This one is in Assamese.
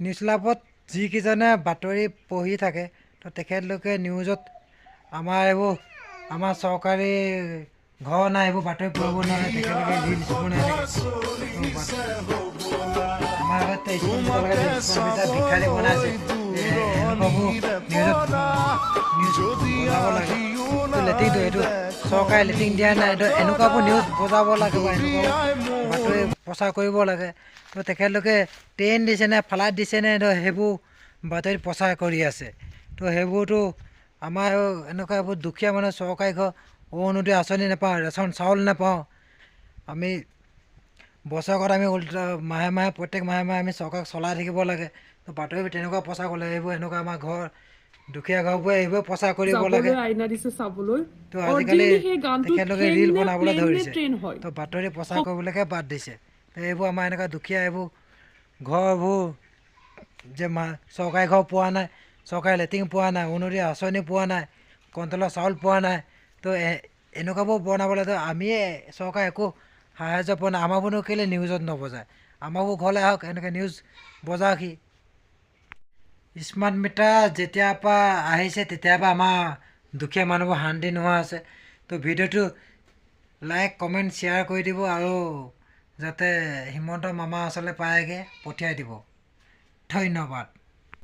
নিউজ লাভত যিকেইজনে বাতৰি পঢ়ি থাকে তো তেখেতলোকে নিউজত আমাৰ চৰকাৰী ঘৰ নাই এইবোৰ বাতৰি পঢ়িব নোৱাৰে তেখেতলোকে ৰিলচ বনাই থাকে আমাৰ আগত স্কুল ভিক্ষাৰী বনাইছে এনেকুৱাবোৰ নিউজ বজাব লাগে তো লেটিংটো এইটো চৰকাৰে লেটিং দিয়া নাই এইটো এনেকুৱাবোৰ নিউজ বজাব লাগে বা এনেকুৱাবোৰ বাতৰি প্ৰচাৰ কৰিব লাগে তো তেখেতলোকে ট্ৰেইন দিছেনে ফ্লাইট দিছেনে তো সেইবোৰ বাতৰিত প্ৰচাৰ কৰি আছে তো সেইবোৰতো আমাৰ এনেকুৱা এইবোৰ দুখীয়া মানুহ চৰকাৰী ঘৰ অৰুণোদয় আঁচনি নাপাওঁ ৰেচন চাউল নাপাওঁ আমি বছৰেকত আমি মাহে মাহে প্ৰত্যেক মাহে মাহে আমি চৰকাৰক চলাই থাকিব লাগে তো বাতৰিবোৰ তেনেকুৱা প্ৰচাৰ কৰিব লাগে এইবোৰ এনেকুৱা আমাৰ ঘৰ দুখীয়া ঘৰবোৰে এইবোৰ প্ৰচাৰ কৰিব লাগে তো আজিকালি তেখেতলোকে ৰিল বনাবলৈ ধৰিছে তো বাতৰি প্ৰচাৰ কৰিবলৈকে বাদ দিছে তো এইবোৰ আমাৰ এনেকুৱা দুখীয়া এইবোৰ ঘৰবোৰ যে চৰকাৰী ঘৰ পোৱা নাই চৰকাৰী লেট্ৰিন পোৱা নাই অৰুণোদয় আঁচনি পোৱা নাই কণ্ট্ৰলৰ চাউল পোৱা নাই তো এনেকুৱাবোৰ বনাবলৈতো আমিয়ে চৰকাৰে একো সাহাৰ্য পোৱা নাই আমাৰবোৰনো কেলৈ নিউজত নবজায় আমাৰবোৰ ঘৰলৈ আহক এনেকৈ নিউজ বজাওকহি স্মাৰ্ট মিটাৰ যেতিয়াৰ পৰা আহিছে তেতিয়াৰ পৰা আমাৰ দুখীয়া মানুহবোৰ শান্তি নোহোৱা আছে তো ভিডিঅ'টো লাইক কমেণ্ট শ্বেয়াৰ কৰি দিব আৰু যাতে হিমন্ত মামা ওচৰলৈ পায়গৈ পঠিয়াই দিব ধন্যবাদ।